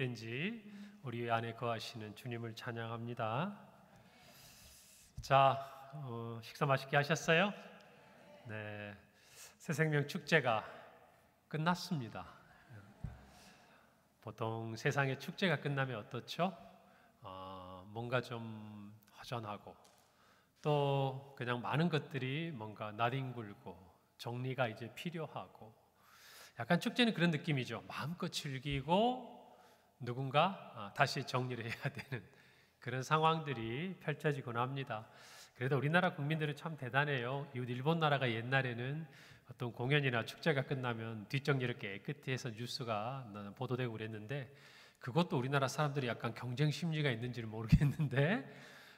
있든지 우리 안에 거하시는 주님을 찬양합니다. 자, 식사 맛있게 하셨어요? 네, 새생명 축제가 끝났습니다. 보통 세상의 축제가 끝나면 어떻죠? 뭔가 좀 허전하고 또 그냥 많은 것들이 뭔가 나뒹굴고 정리가 이제 필요하고 약간 축제는 그런 느낌이죠. 마음껏 즐기고 누군가 다시 정리를 해야 되는 그런 상황들이 펼쳐지곤 합니다. 그래도 우리나라 국민들은 참 대단해요. 일본 나라가 옛날에는 어떤 공연이나 축제가 끝나면 뒷정리를 깨끗이 해서 뉴스가 보도되고 그랬는데 그것도 우리나라 사람들이 약간 경쟁 심리가 있는지는 모르겠는데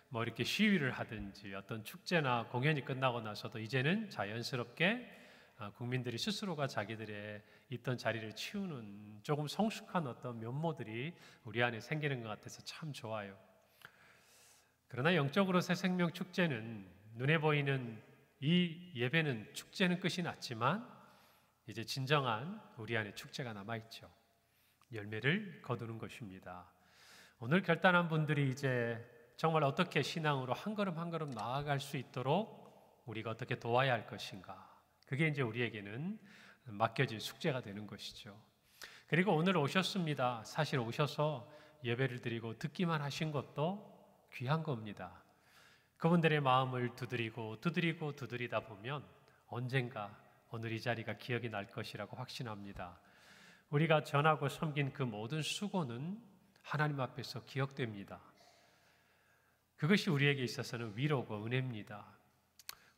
뭐 이렇게 시위를 하든지 어떤 축제나 공연이 끝나고 나서도 이제는 자연스럽게 국민들이 스스로가 자기들의 있던 자리를 치우는 조금 성숙한 어떤 면모들이 우리 안에 생기는 것 같아서 참 좋아요. 그러나 영적으로 새 생명 축제는 눈에 보이는 이 예배는 축제는 끝이 났지만 이제 진정한 우리 안에 축제가 남아있죠. 열매를 거두는 것입니다. 오늘 결단한 분들이 이제 정말 어떻게 신앙으로 한 걸음 한 걸음 나아갈 수 있도록 우리가 어떻게 도와야 할 것인가, 그게 이제 우리에게는 맡겨진 숙제가 되는 것이죠. 그리고 오늘 오셨습니다. 사실 오셔서 예배를 드리고 듣기만 하신 것도 귀한 겁니다. 그분들의 마음을 두드리다 보면 언젠가 오늘 이 자리가 기억이 날 것이라고 확신합니다. 우리가 전하고 섬긴 그 모든 수고는 하나님 앞에서 기억됩니다. 그것이 우리에게 있어서는 위로고 은혜입니다.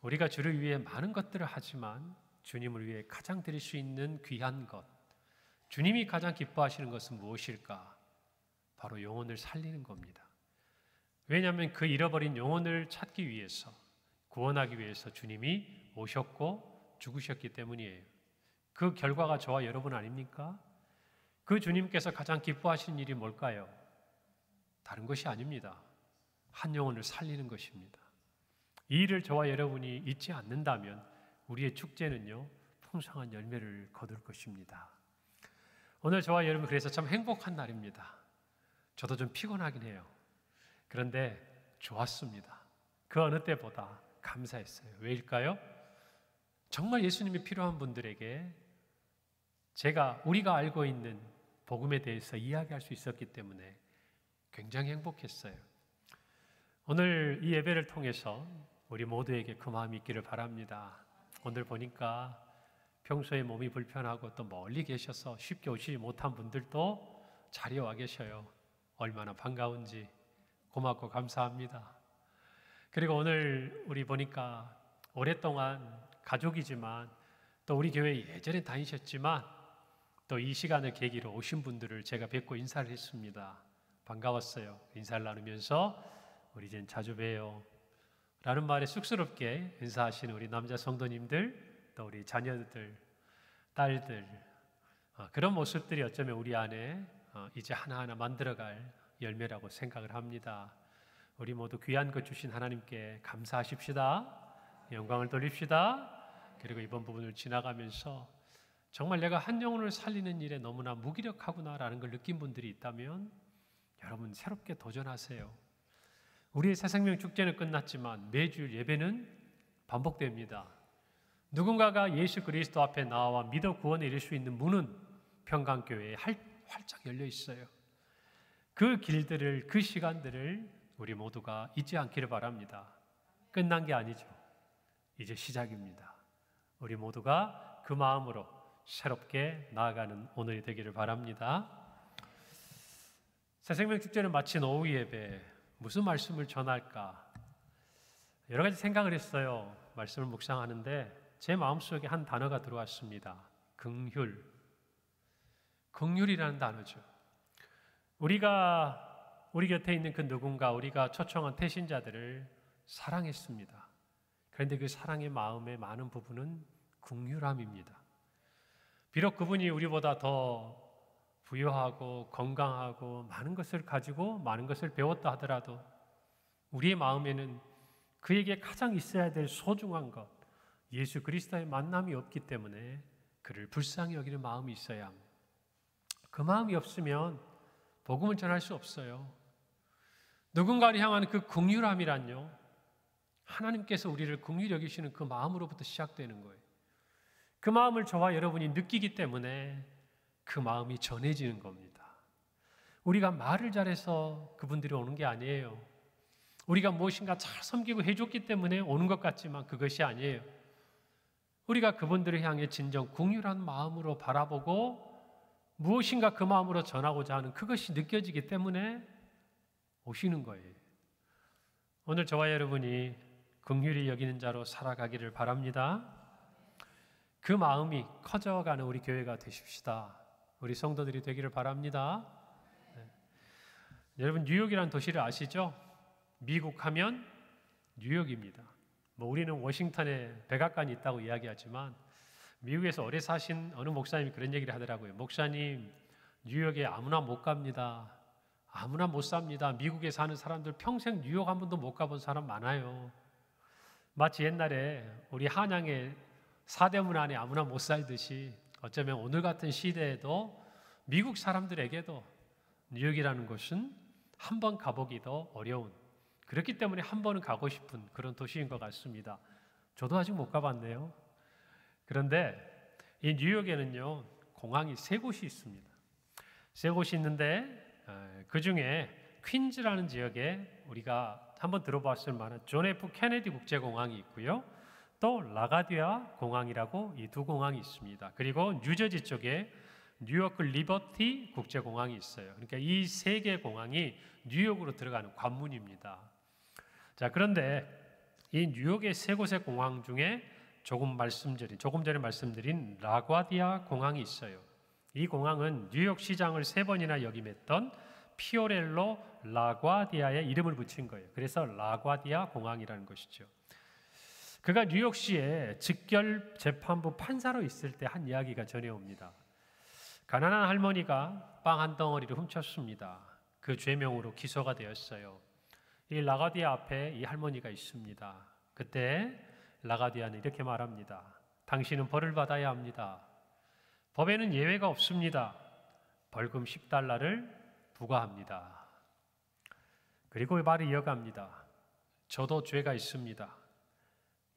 우리가 주를 위해 많은 것들을 하지만 주님을 위해 가장 드릴 수 있는 귀한 것, 주님이 가장 기뻐하시는 것은 무엇일까? 바로 영혼을 살리는 겁니다. 왜냐하면 그 잃어버린 영혼을 찾기 위해서, 구원하기 위해서 주님이 오셨고 죽으셨기 때문이에요. 그 결과가 저와 여러분 아닙니까? 그 주님께서 가장 기뻐하시는 일이 뭘까요? 다른 것이 아닙니다. 한 영혼을 살리는 것입니다. 이 일을 저와 여러분이 잊지 않는다면 우리의 축제는요, 풍성한 열매를 거둘 것입니다. 오늘 저와 여러분 그래서 참 행복한 날입니다. 저도 좀 피곤하긴 해요. 그런데 좋았습니다. 그 어느 때보다 감사했어요. 왜일까요? 정말 예수님이 필요한 분들에게 우리가 알고 있는 복음에 대해서 이야기할 수 있었기 때문에 굉장히 행복했어요. 오늘 이 예배를 통해서 우리 모두에게 그 마음이 있기를 바랍니다. 오늘 보니까 평소에 몸이 불편하고 또 멀리 계셔서 쉽게 오시지 못한 분들도 자리에 와 계셔요. 얼마나 반가운지 고맙고 감사합니다. 그리고 오늘 우리 보니까 오랫동안 가족이지만 또 우리 교회 예전에 다니셨지만 또 이 시간을 계기로 오신 분들을 제가 뵙고 인사를 했습니다. 반가웠어요. 인사를 나누면서 우리 이젠 자주 봬요 라는 말에 쑥스럽게 인사하시는 우리 남자 성도님들, 또 우리 자녀들, 딸들, 그런 모습들이 어쩌면 우리 안에 이제 하나하나 만들어갈 열매라고 생각을 합니다. 우리 모두 귀한 것 주신 하나님께 감사하십시다. 영광을 돌립시다. 그리고 이번 부분을 지나가면서 정말 내가 한 영혼을 살리는 일에 너무나 무기력하구나라는 걸 느낀 분들이 있다면 여러분 새롭게 도전하세요. 우리의 새생명 축제는 끝났지만 매주 예배는 반복됩니다. 누군가가 예수 그리스도 앞에 나와 믿어 구원에 이를 수 있는 문은 평강교회에 활짝 열려 있어요. 그 길들을, 그 시간들을 우리 모두가 잊지 않기를 바랍니다. 끝난 게 아니죠. 이제 시작입니다. 우리 모두가 그 마음으로 새롭게 나아가는 오늘이 되기를 바랍니다. 새생명 축제를 마친 오후 예배, 무슨 말씀을 전할까? 여러 가지 생각을 했어요. 말씀을 묵상하는데 제 마음속에 한 단어가 들어왔습니다. 긍휼. 긍휼이라는 단어죠. 우리가 우리 곁에 있는 그 누군가, 우리가 초청한 태신자들을 사랑했습니다. 그런데 그 사랑의 마음의 많은 부분은 긍휼함입니다. 비록 그분이 우리보다 더 부유하고 건강하고 많은 것을 가지고 많은 것을 배웠다 하더라도 우리의 마음에는 그에게 가장 있어야 될 소중한 것, 예수 그리스도의 만남이 없기 때문에 그를 불쌍히 여기는 마음이 있어야 합니다. 그 마음이 없으면 복음을 전할 수 없어요. 누군가를 향한 그 긍휼함이란요, 하나님께서 우리를 긍휼히 여기시는 그 마음으로부터 시작되는 거예요. 그 마음을 저와 여러분이 느끼기 때문에 그 마음이 전해지는 겁니다. 우리가 말을 잘해서 그분들이 오는 게 아니에요. 우리가 무엇인가 잘 섬기고 해줬기 때문에 오는 것 같지만 그것이 아니에요. 우리가 그분들을 향해 진정 긍휼한 마음으로 바라보고 무엇인가 그 마음으로 전하고자 하는 그것이 느껴지기 때문에 오시는 거예요. 오늘 저와 여러분이 긍휼히 여기는 자로 살아가기를 바랍니다. 그 마음이 커져가는 우리 교회가 되십시다. 우리 성도들이 되기를 바랍니다. 네. 여러분, 뉴욕이라는 도시를 아시죠? 미국 하면 뉴욕입니다. 우리는 워싱턴에 백악관이 있다고 이야기하지만 미국에서 오래 사신 어느 목사님이 그런 얘기를 하더라고요. 목사님, 뉴욕에 아무나 못 갑니다. 아무나 못 삽니다. 미국에 사는 사람들 평생 뉴욕 한 번도 못 가본 사람 많아요. 마치 옛날에 우리 한양의 사대문 안에 아무나 못 살듯이 어쩌면 오늘 같은 시대에도 미국 사람들에게도 뉴욕이라는 곳은 한 번 가보기도 어려운, 그렇기 때문에 한 번은 가고 싶은 그런 도시인 것 같습니다. 저도 아직 못 가봤네요. 그런데 이 뉴욕에는요, 공항이 3곳이 있습니다. 3곳이 있는데 그 중에 퀸즈라는 지역에 우리가 한번 들어봤을 만한 존 F 케네디 국제공항이 있고요. 또 라가디아 공항이라고 이 2 공항이 있습니다. 그리고 뉴저지 쪽에 뉴요크 리버티 국제공항이 있어요. 그러니까 이 3개 공항이 뉴욕으로 들어가는 관문입니다. 자, 그런데 이 뉴욕의 3곳의 공항 중에 조금 전에 말씀드린 라과디아 공항이 있어요. 이 공항은 뉴욕 시장을 3번이나 역임했던 피오렐로 라과디아의 이름을 붙인 거예요. 그래서 라과디아 공항이라는 것이죠. 그가 뉴욕시의 직결 재판부 판사로 있을 때 한 이야기가 전해옵니다. 가난한 할머니가 빵 한 덩어리를 훔쳤습니다. 그 죄명으로 기소가 되었어요. 이 라가디아 앞에 이 할머니가 있습니다. 그때 라가디아는 이렇게 말합니다. 당신은 벌을 받아야 합니다. 법에는 예외가 없습니다. 벌금 10달러를 부과합니다. 그리고 말을 이어갑니다. 저도 죄가 있습니다.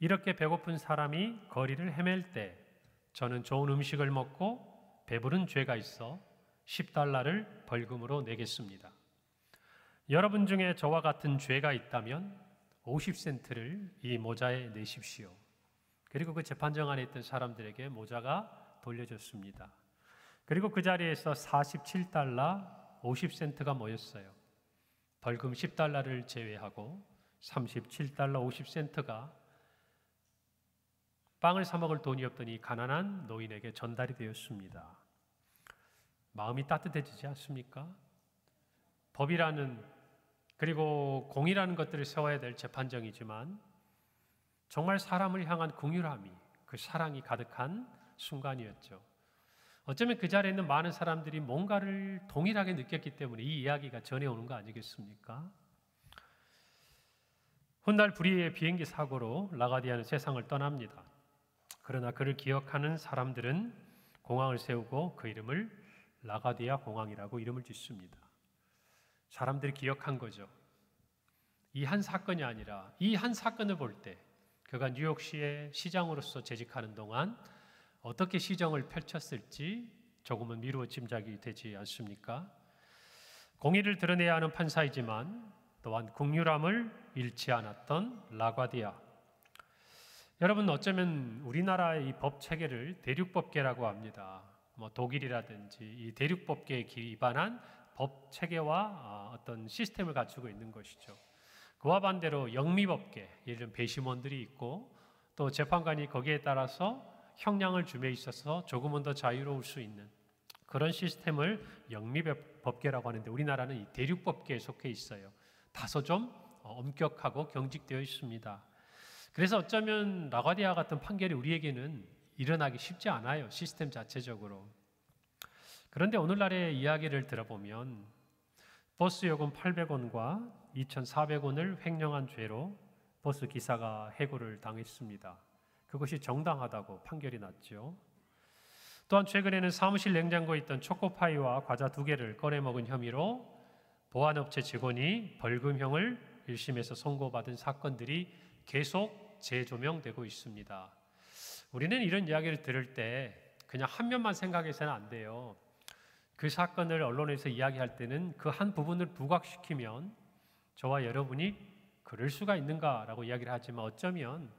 이렇게 배고픈 사람이 거리를 헤맬 때 저는 좋은 음식을 먹고 배부른 죄가 있어 10달러를 벌금으로 내겠습니다. 여러분 중에 저와 같은 죄가 있다면 50센트를 이 모자에 내십시오. 그리고 그 재판정 안에 있던 사람들에게 모자가 돌려졌습니다. 그리고 그 자리에서 47달러 50센트가 모였어요. 벌금 10달러를 제외하고 37달러 50센트가 빵을 사 먹을 돈이 없더니 가난한 노인에게 전달이 되었습니다. 마음이 따뜻해지지 않습니까? 법이라는, 그리고 공의라는 것들을 세워야 될 재판정이지만 정말 사람을 향한 긍휼함이, 그 사랑이 가득한 순간이었죠. 어쩌면 그 자리에 있는 많은 사람들이 뭔가를 동일하게 느꼈기 때문에 이 이야기가 전해오는 거 아니겠습니까? 훗날 불의의 비행기 사고로 라가디아는 세상을 떠납니다. 그러나 그를 기억하는 사람들은 공항을 세우고 그 이름을 라가디아 공항이라고 이름을 짓습니다. 사람들이 기억한 거죠. 이 한 사건이 아니라 이 한 사건을 볼 때 그가 뉴욕시의 시장으로서 재직하는 동안 어떻게 시정을 펼쳤을지 조금은 미루어 짐작이 되지 않습니까? 공의를 드러내야 하는 판사이지만 또한 긍휼함을 잃지 않았던 라과디아. 여러분, 어쩌면 우리나라의 이 법 체계를 대륙법계라고 합니다. 독일이라든지 이 대륙법계에 기반한 법 체계와 어떤 시스템을 갖추고 있는 것이죠. 그와 반대로 영미법계, 예를 들면 배심원들이 있고 또 재판관이 거기에 따라서 형량을 줌에 있어서 조금은 더 자유로울 수 있는 그런 시스템을 영미법계라고 하는데 우리나라는 이 대륙법계에 속해 있어요. 다소 좀 엄격하고 경직되어 있습니다. 그래서 어쩌면 라과디아 같은 판결이 우리에게는 일어나기 쉽지 않아요. 시스템 자체적으로. 그런데 오늘날의 이야기를 들어보면 버스 요금 800원과 2,400원을 횡령한 죄로 버스 기사가 해고를 당했습니다. 그것이 정당하다고 판결이 났죠. 또한 최근에는 사무실 냉장고에 있던 초코파이와 과자 2개를 꺼내 먹은 혐의로 보안업체 직원이 벌금형을 1심에서 선고받은 사건들이 계속 재조명되고 있습니다. 우리는 이런 이야기를 들을 때 그냥 한 면만 생각해서는 안 돼요. 그 사건을 언론에서 이야기할 때는 그 한 부분을 부각시키면 저와 여러분이 그럴 수가 있는가라고 이야기를 하지만 어쩌면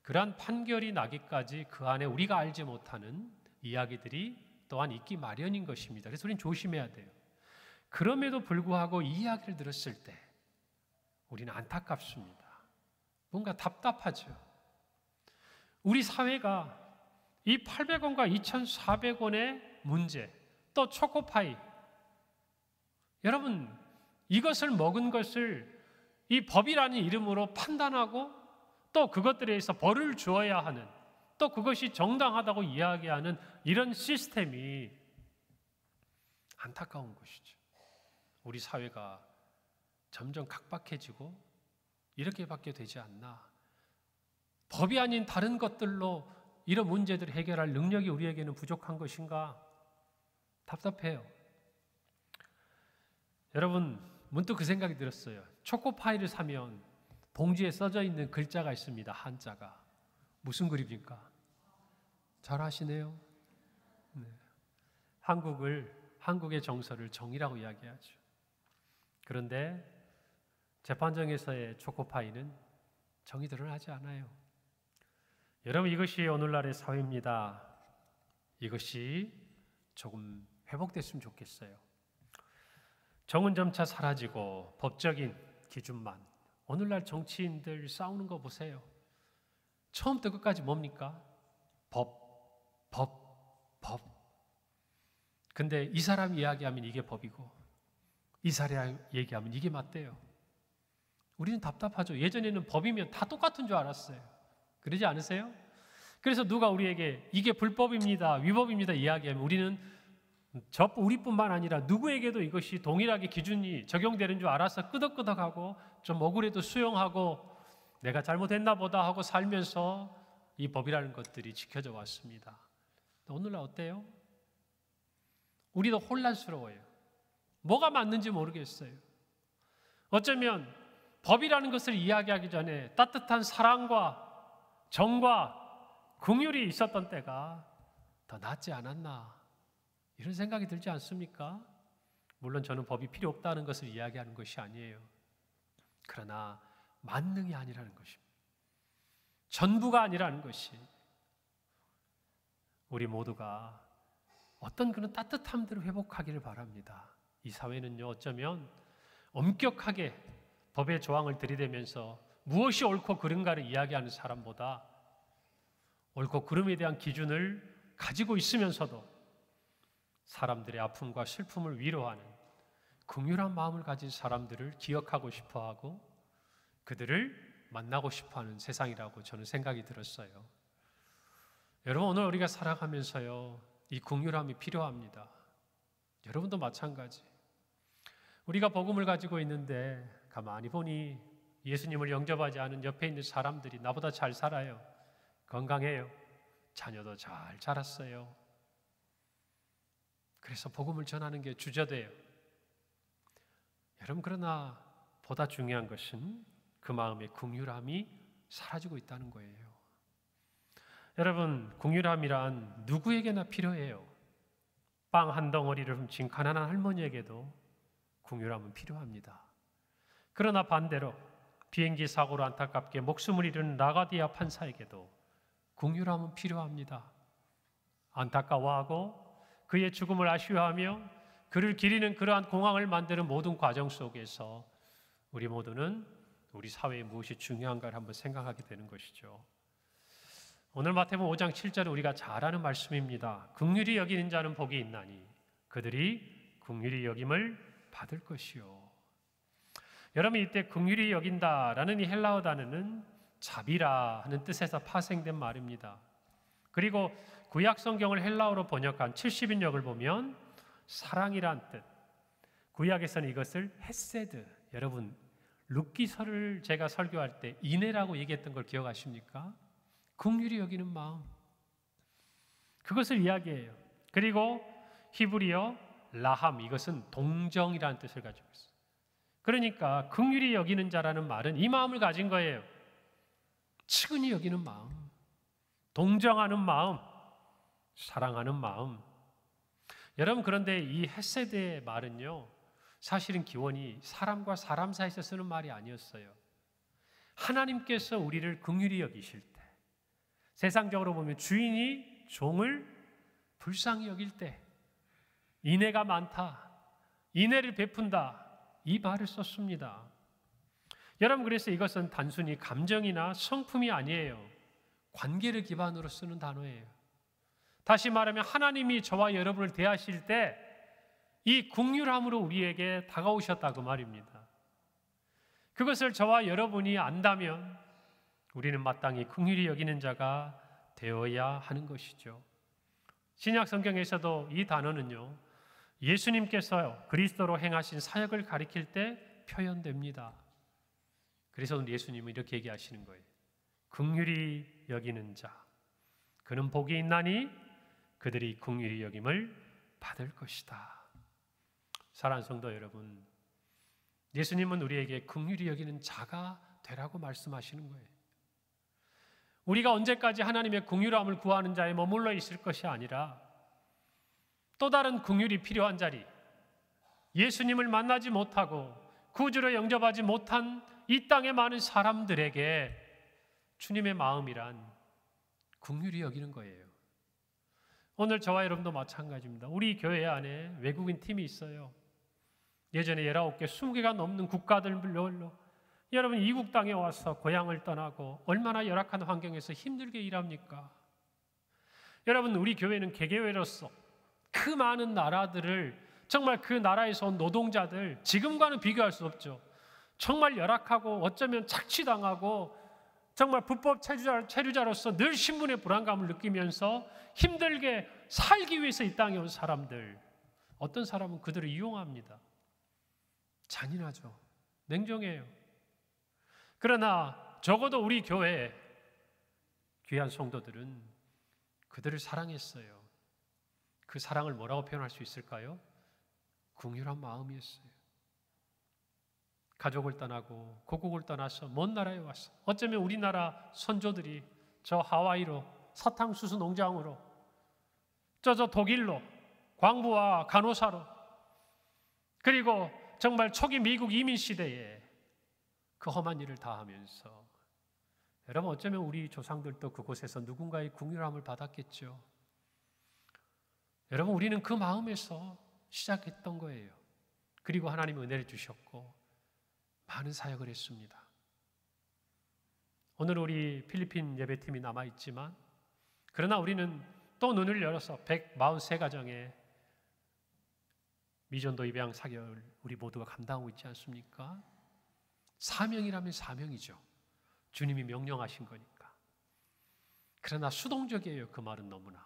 그러한 판결이 나기까지 그 안에 우리가 알지 못하는 이야기들이 또한 있기 마련인 것입니다. 그래서 우리는 조심해야 돼요. 그럼에도 불구하고 이 이야기를 들었을 때 우리는 안타깝습니다. 뭔가 답답하죠. 우리 사회가 이 800원과 2,400원의 문제, 또 초코파이, 여러분 이것을 먹은 것을 이 법이라는 이름으로 판단하고 또 그것들에 대해서 벌을 주어야 하는, 또 그것이 정당하다고 이야기하는 이런 시스템이 안타까운 것이죠. 우리 사회가 점점 각박해지고 이렇게밖에 되지 않나. 법이 아닌 다른 것들로 이런 문제들을 해결할 능력이 우리에게는 부족한 것인가? 답답해요. 여러분, 문득 그 생각이 들었어요. 초코파이를 사면 봉지에 써져 있는 글자가 있습니다. 한자가. 무슨 그림입니까? 잘 아시네요. 네. 한국의 정서를 정의라고 이야기하죠. 그런데 재판정에서의 초코파이는 정의 드러나지 않아요. 여러분, 이것이 오늘날의 사회입니다. 이것이 조금 회복됐으면 좋겠어요. 정은 점차 사라지고 법적인 기준만. 오늘날 정치인들 싸우는 거 보세요. 처음부터 끝까지 뭡니까? 법. 근데 이 사람 이야기하면 이게 법이고 이 사람 얘기하면 이게 맞대요. 우리는 답답하죠. 예전에는 법이면 다 똑같은 줄 알았어요. 그러지 않으세요? 그래서 누가 우리에게 이게 불법입니다, 위법입니다 이야기하면 우리는 우리뿐만 아니라 누구에게도 이것이 동일하게 기준이 적용되는 줄 알아서 끄덕끄덕하고 좀 억울해도 수용하고 내가 잘못했나 보다 하고 살면서 이 법이라는 것들이 지켜져 왔습니다. 오늘날 어때요? 우리도 혼란스러워요. 뭐가 맞는지 모르겠어요. 어쩌면 법이라는 것을 이야기하기 전에 따뜻한 사랑과 정과 긍휼이 있었던 때가 더 낫지 않았나 이런 생각이 들지 않습니까? 물론 저는 법이 필요 없다는 것을 이야기하는 것이 아니에요. 그러나 만능이 아니라는 것입니다. 전부가 아니라는 것이 우리 모두가 어떤 그런 따뜻함들을 회복하기를 바랍니다. 이 사회는요 어쩌면 엄격하게 법의 조항을 들이대면서 무엇이 옳고 그른가를 이야기하는 사람보다 옳고 그름에 대한 기준을 가지고 있으면서도 사람들의 아픔과 슬픔을 위로하는 긍휼한 마음을 가진 사람들을 기억하고 싶어하고 그들을 만나고 싶어하는 세상이라고 저는 생각이 들었어요. 여러분 오늘 우리가 살아가면서요 이 긍휼함이 필요합니다. 여러분도 마찬가지. 우리가 복음을 가지고 있는데 가만히 보니 예수님을 영접하지 않은 옆에 있는 사람들이 나보다 잘 살아요. 건강해요. 자녀도 잘 자랐어요. 그래서 복음을 전하는 게 주저돼요. 여러분 그러나 보다 중요한 것은 그 마음의 긍휼함이 사라지고 있다는 거예요. 여러분 긍휼함이란 누구에게나 필요해요. 빵 한 덩어리를 훔친 가난한 할머니에게도 긍휼함은 필요합니다. 그러나 반대로 비행기 사고로 안타깝게 목숨을 잃은 라가디아 판사에게도 긍휼함은 필요합니다. 안타까워하고 그의 죽음을 아쉬워하며 그를 기리는 그러한 공항을 만드는 모든 과정 속에서 우리 모두는 우리 사회에 무엇이 중요한가를 한번 생각하게 되는 것이죠. 오늘 마태복음 5장 7절은 우리가 잘 아는 말씀입니다. 긍휼히 여기는 자는 복이 있나니 그들이 긍휼히 여김을 받을 것이요. 여러분 이때 긍휼히 여긴다라는 이 헬라어 단어는 자비라 하는 뜻에서 파생된 말입니다. 그리고 구약 성경을 헬라어로 번역한 70인역을 보면 사랑이란 뜻. 구약에서는 이것을 헤세드. 여러분 룻기서를 제가 설교할 때 인애라고 얘기했던 걸 기억하십니까? 긍휼히 여기는 마음. 그것을 이야기해요. 그리고 히브리어 라함, 이것은 동정이라는 뜻을 가지고 있어요. 그러니까 긍휼히 여기는 자라는 말은 이 마음을 가진 거예요. 측은히 여기는 마음, 동정하는 마음, 사랑하는 마음. 여러분, 그런데 이 헤세드의 말은요, 사실은 기원이 사람과 사람 사이에서 쓰는 말이 아니었어요. 하나님께서 우리를 긍휼히 여기실 때, 세상적으로 보면 주인이 종을 불쌍히 여길 때, 인애가 많다, 인애를 베푼다, 이 말을 썼습니다. 여러분, 그래서 이것은 단순히 감정이나 성품이 아니에요. 관계를 기반으로 쓰는 단어예요. 다시 말하면 하나님이 저와 여러분을 대하실 때 이 긍휼함으로 우리에게 다가오셨다, 그 말입니다. 그것을 저와 여러분이 안다면 우리는 마땅히 긍휼히 여기는 자가 되어야 하는 것이죠. 신약 성경에서도 이 단어는요, 예수님께서 그리스도로 행하신 사역을 가리킬 때 표현됩니다. 그래서 오늘 예수님은 이렇게 얘기하시는 거예요. 긍휼히 여기는 자, 그는 복이 있나니 그들이 긍휼히 여김을 받을 것이다. 사랑하는 성도 여러분, 예수님은 우리에게 긍휼히 여기는 자가 되라고 말씀하시는 거예요. 우리가 언제까지 하나님의 긍휼함을 구하는 자에 머물러 있을 것이 아니라 또 다른 긍휼이 필요한 자리, 예수님을 만나지 못하고 구주로 영접하지 못한 이 땅의 많은 사람들에게 주님의 마음이란 긍휼히 여기는 거예요. 오늘 저와 여러분도 마찬가지입니다. 우리 교회 안에 외국인 팀이 있어요. 예전에 19개, 20개가 넘는 국가들별로 여러분 이국 땅에 와서 고향을 떠나고 얼마나 열악한 환경에서 힘들게 일합니까? 여러분, 우리 교회는 개개회로서 그 많은 나라들을, 정말 그 나라에서 온 노동자들, 지금과는 비교할 수 없죠. 정말 열악하고 어쩌면 착취당하고 정말 불법 체류자로서 늘 신분의 불안감을 느끼면서 힘들게 살기 위해서 이 땅에 온 사람들, 어떤 사람은 그들을 이용합니다. 잔인하죠. 냉정해요. 그러나 적어도 우리 교회의 귀한 성도들은 그들을 사랑했어요. 그 사랑을 뭐라고 표현할 수 있을까요? 긍휼한 마음이었어요. 가족을 떠나고 고국을 떠나서 먼 나라에 왔어. 어쩌면 우리나라 선조들이 저 하와이로, 사탕수수 농장으로, 저 독일로, 광부와 간호사로, 그리고 정말 초기 미국 이민 시대에 그 험한 일을 다 하면서, 여러분, 어쩌면 우리 조상들도 그곳에서 누군가의 긍휼함을 받았겠죠. 여러분, 우리는 그 마음에서 시작했던 거예요. 그리고 하나님이 은혜를 주셨고 많은 사역을 했습니다. 오늘 우리 필리핀 예배팀이 남아있지만, 그러나 우리는 또 눈을 열어서 143가정의 미전도 입양 사역을 우리 모두가 감당하고 있지 않습니까? 사명이라면 사명이죠. 주님이 명령하신 거니까. 그러나 수동적이에요. 그 말은 너무나.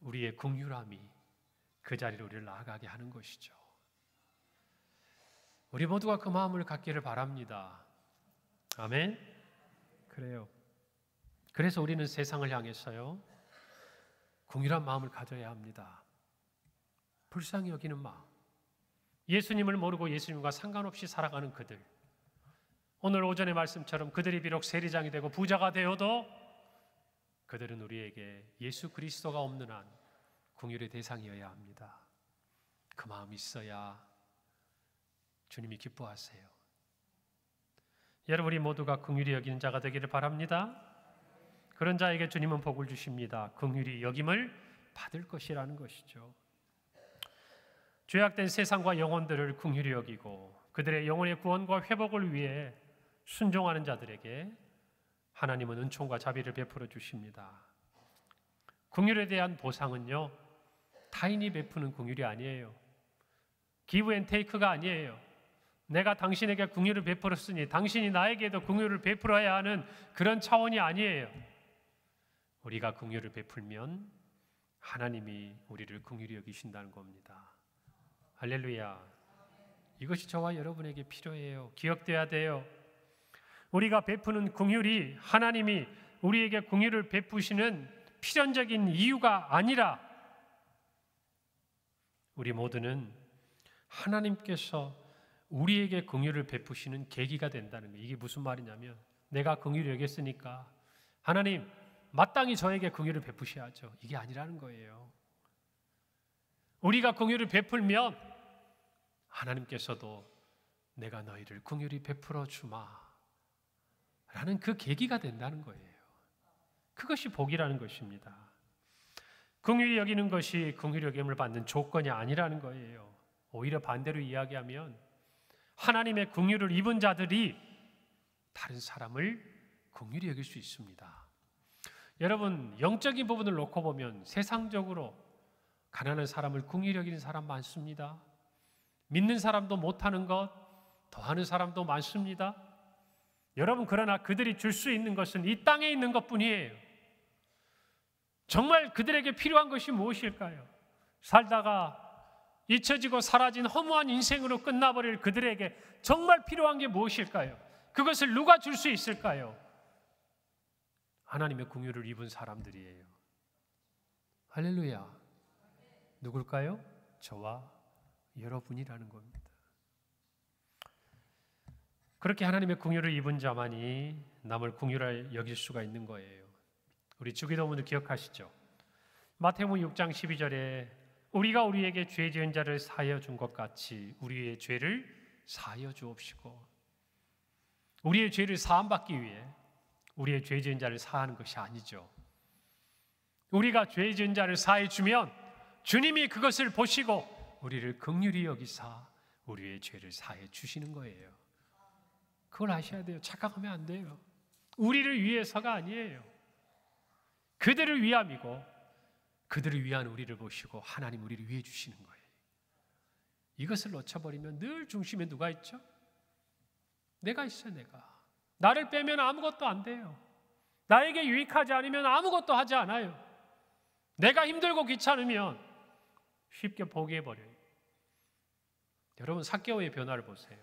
우리의 긍휼함이 그 자리로 우리를 나아가게 하는 것이죠. 우리 모두가 그 마음을 갖기를 바랍니다. 아멘. 그래요. 그래서 우리는 세상을 향해서요, 긍휼한 마음을 가져야 합니다. 불쌍히 여기는 마음. 예수님을 모르고 예수님과 상관없이 살아가는 그들, 오늘 오전의 말씀처럼 그들이 비록 세리장이 되고 부자가 되어도 그들은 우리에게 예수 그리스도가 없는 한 긍휼의 대상이어야 합니다. 그 마음이 있어야 주님이 기뻐하세요. 여러분이 모두가 긍휼히 여기는 자가 되기를 바랍니다. 그런 자에게 주님은 복을 주십니다. 긍휼히 여김을 받을 것이라는 것이죠. 죄악된 세상과 영혼들을 긍휼히 여기고 그들의 영혼의 구원과 회복을 위해 순종하는 자들에게 하나님은 은총과 자비를 베풀어 주십니다. 긍휼에 대한 보상은요, 타인이 베푸는 긍휼이 아니에요. 기브 앤 테이크가 아니에요. 내가 당신에게 긍휼을 베풀었으니 당신이 나에게도 긍휼을 베풀어야 하는 그런 차원이 아니에요. 우리가 긍휼을 베풀면 하나님이 우리를 긍휼히 여기신다는 겁니다. 할렐루야. 이것이 저와 여러분에게 필요해요. 기억돼야 돼요. 우리가 베푸는 긍휼이 하나님이 우리에게 긍휼을 베푸시는 필연적인 이유가 아니라 우리 모두는 하나님께서 우리에게 긍휼을 베푸시는 계기가 된다는 거예요. 이게 무슨 말이냐면 내가 긍휼히 여겼으니까 하나님 마땅히 저에게 긍휼을 베푸셔야죠. 이게 아니라는 거예요. 우리가 긍휼을 베풀면 하나님께서도 내가 너희를 긍휼히 베풀어 주마 라는 그 계기가 된다는 거예요. 그것이 복이라는 것입니다. 긍휼히 여기는 것이 긍휼히 여김을 받는 조건이 아니라는 거예요. 오히려 반대로 이야기하면 하나님의 긍휼을 입은 자들이 다른 사람을 긍휼히 여길 수 있습니다. 여러분, 영적인 부분을 놓고 보면 세상적으로 가난한 사람을 긍휼히 여기는 사람 많습니다. 믿는 사람도 못하는 것 더하는 사람도 많습니다. 여러분, 그러나 그들이 줄 수 있는 것은 이 땅에 있는 것뿐이에요. 정말 그들에게 필요한 것이 무엇일까요? 살다가 잊혀지고 사라진 허무한 인생으로 끝나버릴 그들에게 정말 필요한 게 무엇일까요? 그것을 누가 줄 수 있을까요? 하나님의 긍휼을 입은 사람들이에요. 할렐루야. 누굴까요? 저와 여러분이라는 겁니다. 그렇게 하나님의 긍휼을 입은 자만이 남을 긍휼히 여길 수가 있는 거예요. 우리 주기도문을 기억하시죠? 마태복음 6장 12절에 우리가 우리에게 죄 지은 자를 사하여 준 것 같이 우리의 죄를 사하여 주옵시고, 우리의 죄를 사함받기 위해 우리의 죄 지은 자를 사하는 것이 아니죠. 우리가 죄 지은 자를 사해 주면 주님이 그것을 보시고 우리를 긍휼히 여기사 우리의 죄를 사해 주시는 거예요. 그걸 아셔야 돼요. 착각하면 안 돼요. 우리를 위해서가 아니에요. 그들을 위함이고 그들을 위한 우리를 보시고 하나님 우리를 위해 주시는 거예요. 이것을 놓쳐버리면 늘 중심에 누가 있죠? 내가 있어요. 내가. 나를 빼면 아무것도 안 돼요. 나에게 유익하지 않으면 아무것도 하지 않아요. 내가 힘들고 귀찮으면 쉽게 포기해버려요. 여러분, 삭개오의 변화를 보세요.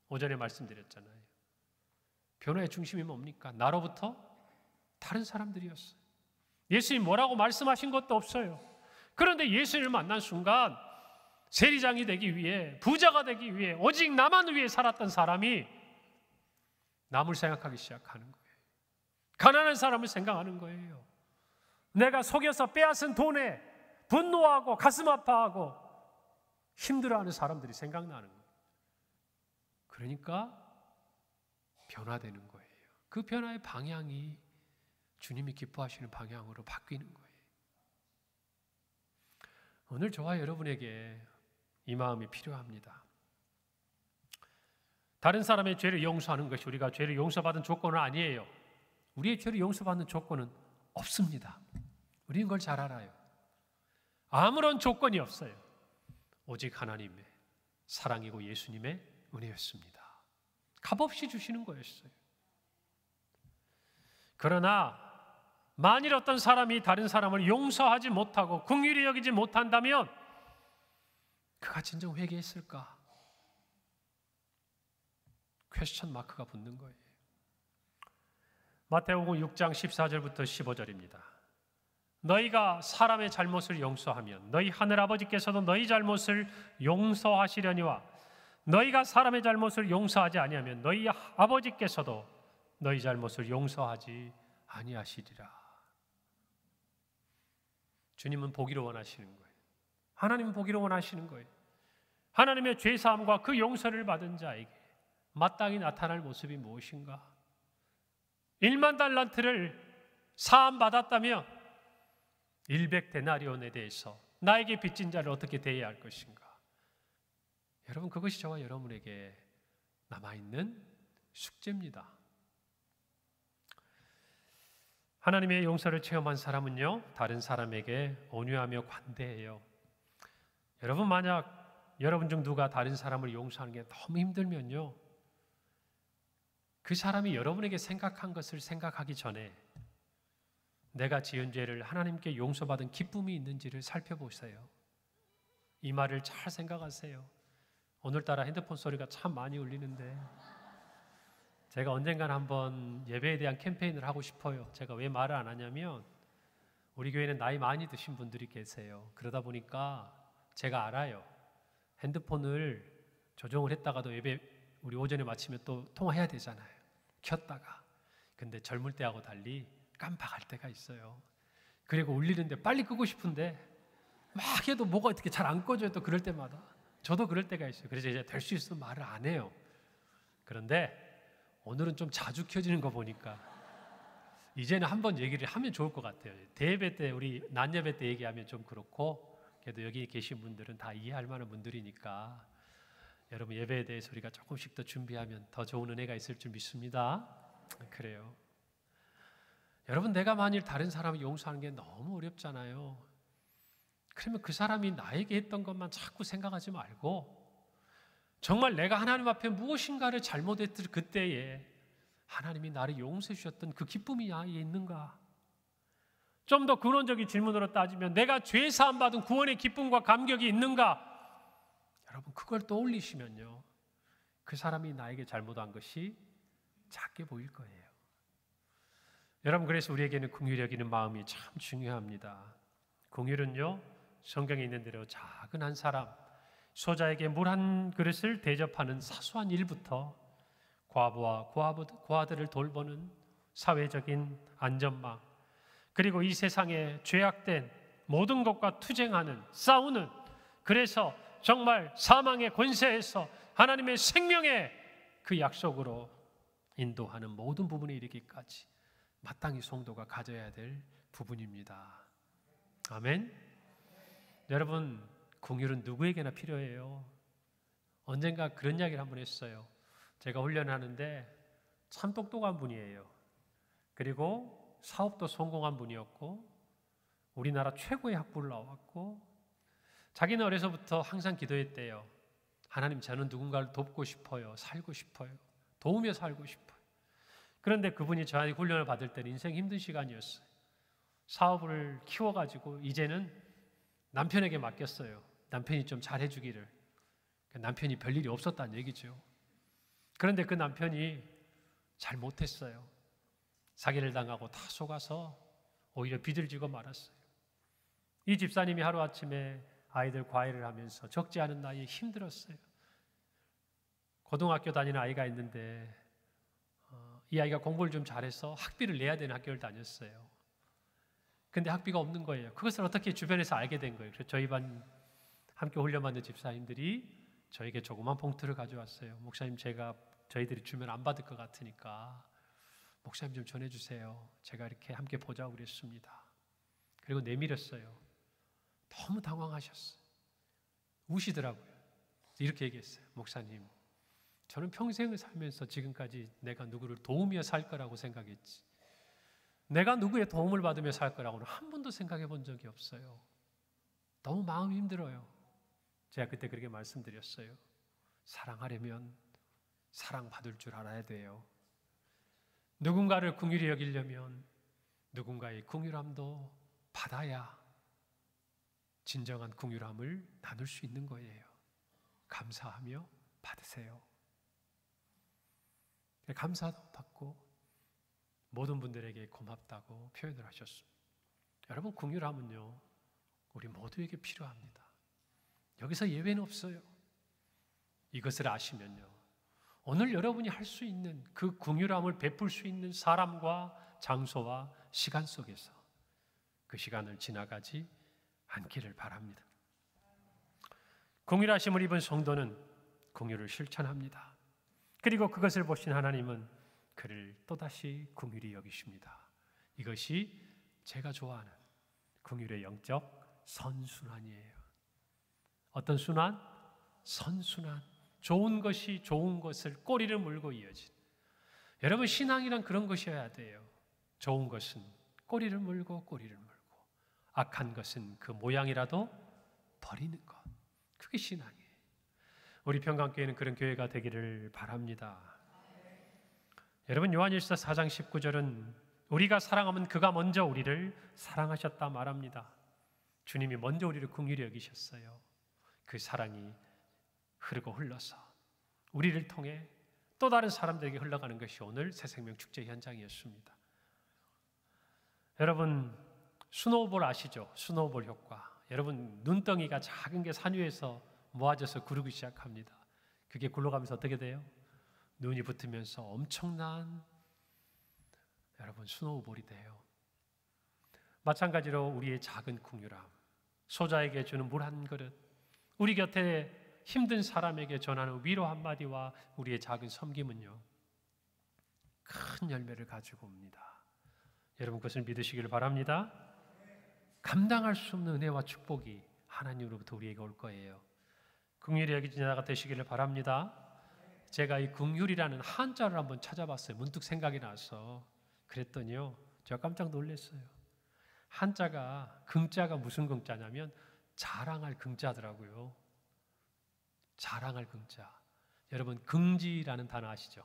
오전에 말씀드렸잖아요. 변화의 중심이 뭡니까? 나로부터 다른 사람들이었어요. 예수님 뭐라고 말씀하신 것도 없어요. 그런데 예수님을 만난 순간 세리장이 되기 위해, 부자가 되기 위해 오직 나만 위해 살았던 사람이 남을 생각하기 시작하는 거예요. 가난한 사람을 생각하는 거예요. 내가 속여서 빼앗은 돈에 분노하고 가슴 아파하고 힘들어하는 사람들이 생각나는 거예요. 그러니까 변화되는 거예요. 그 변화의 방향이 주님이 기뻐하시는 방향으로 바뀌는 거예요. 오늘 저와 여러분에게 이 마음이 필요합니다. 다른 사람의 죄를 용서하는 것이 우리가 죄를 용서받은 조건은 아니에요. 우리의 죄를 용서받는 조건은 없습니다. 우리는 그걸 잘 알아요. 아무런 조건이 없어요. 오직 하나님의 사랑이고 예수님의 은혜였습니다. 값없이 주시는 거였어요. 그러나 만일 어떤 사람이 다른 사람을 용서하지 못하고 긍휼히 여기지 못한다면 그가 진정 회개했을까? 퀘스천 마크가 붙는 거예요. 마태복음 6장 14절부터 15절입니다. 너희가 사람의 잘못을 용서하면 너희 하늘아버지께서도 너희 잘못을 용서하시려니와 너희가 사람의 잘못을 용서하지 아니하면 너희 아버지께서도 너희 잘못을 용서하지 아니하시리라. 주님은 보기를 원하시는 거예요. 하나님은 보기를 원하시는 거예요. 하나님의 죄사함과 그 용서를 받은 자에게 마땅히 나타날 모습이 무엇인가? 1만 달란트를 사함받았다면 100데나리온에 대해서 나에게 빚진 자를 어떻게 대해야 할 것인가? 여러분, 그것이 저와 여러분에게 남아있는 숙제입니다. 하나님의 용서를 체험한 사람은요, 다른 사람에게 온유하며 관대해요. 여러분, 만약 여러분 중 누가 다른 사람을 용서하는 게 너무 힘들면요, 그 사람이 여러분에게 생각한 것을 생각하기 전에 내가 지은 죄를 하나님께 용서받은 기쁨이 있는지를 살펴보세요. 이 말을 잘 생각하세요. 오늘따라 핸드폰 소리가 참 많이 울리는데 제가 언젠간 한번 예배에 대한 캠페인을 하고 싶어요. 제가 왜 말을 안 하냐면 우리 교회는 나이 많이 드신 분들이 계세요. 그러다 보니까 제가 알아요. 핸드폰을 조정을 했다가도 예배 우리 오전에 마치면 또 통화해야 되잖아요. 켰다가. 근데 젊을 때하고 달리 깜빡할 때가 있어요. 그리고 울리는데 빨리 끄고 싶은데 막 해도 뭐가 어떻게 잘 안 꺼져요. 또 그럴 때마다. 저도 그럴 때가 있어요. 그래서 이제 될 수 있으면 말을 안 해요. 그런데 오늘은 좀 자주 켜지는 거 보니까 이제는 한번 얘기를 하면 좋을 것 같아요. 대예배 때 우리 낮예배 때 얘기하면 좀 그렇고 그래도 여기 계신 분들은 다 이해할 만한 분들이니까 여러분 예배에 대해서 우리가 조금씩 더 준비하면 더 좋은 은혜가 있을 줄 믿습니다. 그래요. 여러분 내가 만일 다른 사람을 용서하는 게 너무 어렵잖아요. 그러면 그 사람이 나에게 했던 것만 자꾸 생각하지 말고 정말 내가 하나님 앞에 무엇인가를 잘못했을 그때에 하나님이 나를 용서해 주셨던 그 기쁨이 나에 있는가? 좀 더 근원적인 질문으로 따지면 내가 죄 사함 받은 구원의 기쁨과 감격이 있는가? 여러분 그걸 떠올리시면요. 그 사람이 나에게 잘못한 것이 작게 보일 거예요. 여러분 그래서 우리에게는 긍휼히 여기는 마음이 참 중요합니다. 긍휼은요. 성경에 있는 대로 작은 한 사람, 소자에게 물 한 그릇을 대접하는 사소한 일부터 과부와 고아들을 돌보는 사회적인 안전망, 그리고 이 세상에 죄악된 모든 것과 투쟁하는, 싸우는, 그래서 정말 사망의 권세에서 하나님의 생명의 그 약속으로 인도하는 모든 부분에 이르기까지 마땅히 성도가 가져야 될 부분입니다. 아멘. 여러분 긍휼은 누구에게나 필요해요. 언젠가 그런 이야기를 한번 했어요. 제가 훈련하는데 참 똑똑한 분이에요. 그리고 사업도 성공한 분이었고 우리나라 최고의 학부를 나왔고 자기는 어려서부터 항상 기도했대요. 하나님 저는 누군가를 돕고 싶어요. 살고 싶어요. 도우며 살고 싶어요. 그런데 그분이 저한테 훈련을 받을 때는 인생 힘든 시간이었어요. 사업을 키워가지고 이제는 남편에게 맡겼어요. 남편이 좀 잘해주기를. 남편이 별일이 없었다는 얘기죠. 그런데 그 남편이 잘 못했어요. 사기를 당하고 다 속아서 오히려 빚을 지고 말았어요. 이 집사님이 하루아침에 아이들 과외를 하면서 적지 않은 나이에 힘들었어요. 고등학교 다니는 아이가 있는데 이 아이가 공부를 좀 잘해서 학비를 내야 되는 학교를 다녔어요. 근데 학비가 없는 거예요. 그것을 어떻게 주변에서 알게 된 거예요. 그래서 저희 반 함께 훈련받는 집사님들이 저에게 조그만 봉투를 가져왔어요. 목사님 제가 저희들이 주면 안 받을 것 같으니까 목사님 좀 전해주세요. 제가 이렇게 함께 보자고 그랬습니다. 그리고 내밀었어요. 너무 당황하셨어요. 우시더라고요. 이렇게 얘기했어요. 목사님 저는 평생을 살면서 지금까지 내가 누구를 도우며 살 거라고 생각했지 내가 누구의 도움을 받으며 살 거라고는 한 번도 생각해 본 적이 없어요. 너무 마음이 힘들어요. 제가 그때 그렇게 말씀드렸어요. 사랑하려면 사랑받을 줄 알아야 돼요. 누군가를 긍휼히 여기려면 누군가의 긍휼함도 받아야 진정한 긍휼함을 나눌 수 있는 거예요. 감사하며 받으세요. 감사도 받고 모든 분들에게 고맙다고 표현을 하셨습니다. 여러분 긍휼함은요 우리 모두에게 필요합니다. 여기서 예외는 없어요. 이것을 아시면요 오늘 여러분이 할 수 있는 그 긍휼함을 베풀 수 있는 사람과 장소와 시간 속에서 그 시간을 지나가지 않기를 바랍니다. 긍휼하심을 입은 성도는 긍휼을 실천합니다. 그리고 그것을 보신 하나님은 그를 또다시 긍휼히 여기십니다. 이것이 제가 좋아하는 긍휼의 영적 선순환이에요. 어떤 순환? 선순환. 좋은 것이 좋은 것을 꼬리를 물고 이어진. 여러분 신앙이란 그런 것이어야 돼요. 좋은 것은 꼬리를 물고 꼬리를 물고 악한 것은 그 모양이라도 버리는 것. 그게 신앙이에요. 우리 평강교회는 그런 교회가 되기를 바랍니다. 여러분 요한일서 4장 19절은 우리가 사랑하면 그가 먼저 우리를 사랑하셨다 말합니다. 주님이 먼저 우리를 긍휼히 여기셨어요. 그 사랑이 흐르고 흘러서 우리를 통해 또 다른 사람들에게 흘러가는 것이 오늘 새생명 축제 현장이었습니다. 여러분 스노우볼 아시죠? 스노우볼 효과. 여러분 눈덩이가 작은 게 산 위에서 모아져서 구르기 시작합니다. 그게 굴러가면서 어떻게 돼요? 눈이 붙으면서 엄청난 여러분 스노우볼이 돼요. 마찬가지로 우리의 작은 긍휼함, 소자에게 주는 물 한 그릇, 우리 곁에 힘든 사람에게 전하는 위로 한마디와 우리의 작은 섬김은요 큰 열매를 가지고 옵니다. 여러분 그것을 믿으시기를 바랍니다. 감당할 수 없는 은혜와 축복이 하나님으로부터 우리에게 올 거예요. 긍휼히 여기는 자가 되시기를 바랍니다. 제가 이 긍휼이라는 한자를 한번 찾아봤어요. 문득 생각이 나서. 그랬더니요 제가 깜짝 놀랐어요. 한자가 긍자가 무슨 긍자냐면 자랑할 긍자더라고요. 자랑할 긍자. 여러분 긍지라는 단어 아시죠?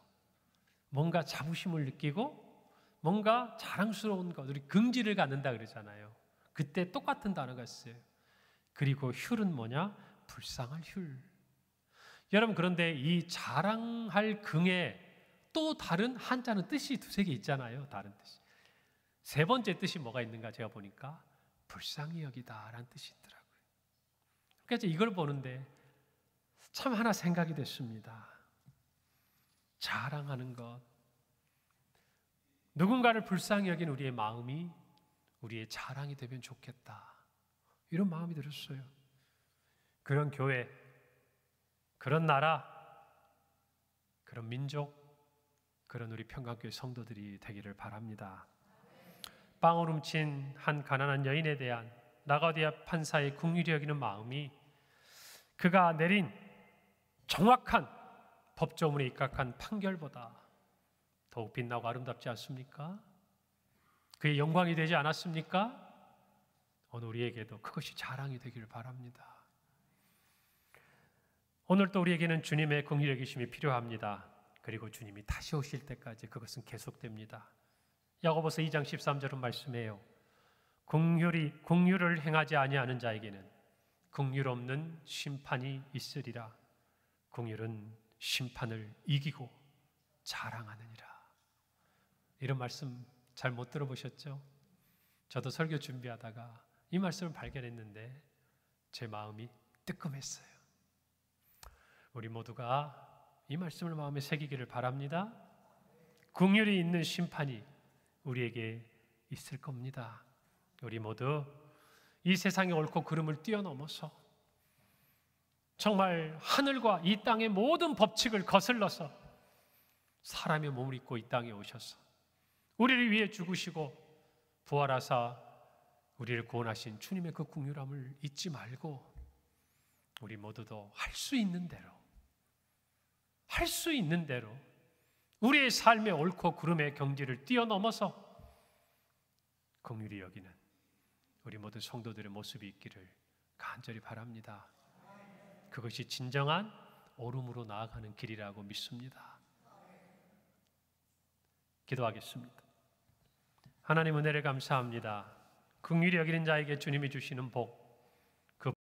뭔가 자부심을 느끼고 뭔가 자랑스러운 것, 우리 긍지를 갖는다 그러잖아요. 그때 똑같은 단어가 있어요. 그리고 휼은 뭐냐? 불쌍할 휼. 여러분 그런데 이 자랑할 긍에 또 다른 한자는 뜻이 두세 개 있잖아요. 다른 뜻이. 세 번째 뜻이 뭐가 있는가 제가 보니까 불쌍히 여기다라는 뜻이 있더라고요. 그래서 이걸 보는데 참 하나 생각이 됐습니다. 자랑하는 것. 누군가를 불쌍히 여긴 우리의 마음이 우리의 자랑이 되면 좋겠다. 이런 마음이 들었어요. 그런 교회, 그런 나라, 그런 민족, 그런 우리 평강교회 성도들이 되기를 바랍니다. 빵을 훔친 한 가난한 여인에 대한 라가디아 판사의 긍휼히 여기는 마음이 그가 내린 정확한 법조문에 입각한 판결보다 더욱 빛나고 아름답지 않습니까? 그의 영광이 되지 않았습니까? 오늘 우리에게도 그것이 자랑이 되기를 바랍니다. 오늘 또 우리에게는 주님의 긍휼히 여기심이 필요합니다. 그리고 주님이 다시 오실 때까지 그것은 계속됩니다. 야고보서 2장 13절은 말씀해요. 긍휼을 행하지 아니하는 자에게는 긍휼 없는 심판이 있으리라. 긍휼은 심판을 이기고 자랑하느니라. 이런 말씀 잘 못 들어보셨죠? 저도 설교 준비하다가 이 말씀을 발견했는데 제 마음이 뜨끔했어요. 우리 모두가 이 말씀을 마음에 새기기를 바랍니다. 긍휼이 있는 심판이 우리에게 있을 겁니다. 우리 모두 이 세상의 옳고 그름을 뛰어넘어서 정말 하늘과 이 땅의 모든 법칙을 거슬러서 사람의 몸을 입고 이 땅에 오셔서 우리를 위해 죽으시고 부활하사 우리를 구원하신 주님의 그 긍휼함을 잊지 말고 우리 모두도 할 수 있는 대로 우리의 삶의 옳고 그름의 경지를 뛰어넘어서 긍휼히 여기는 우리 모든 성도들의 모습이 있기를 간절히 바랍니다. 그것이 진정한 옳음으로 나아가는 길이라고 믿습니다. 기도하겠습니다. 하나님 은혜를 감사합니다. 긍휼히 여기는 자에게 주님이 주시는 복,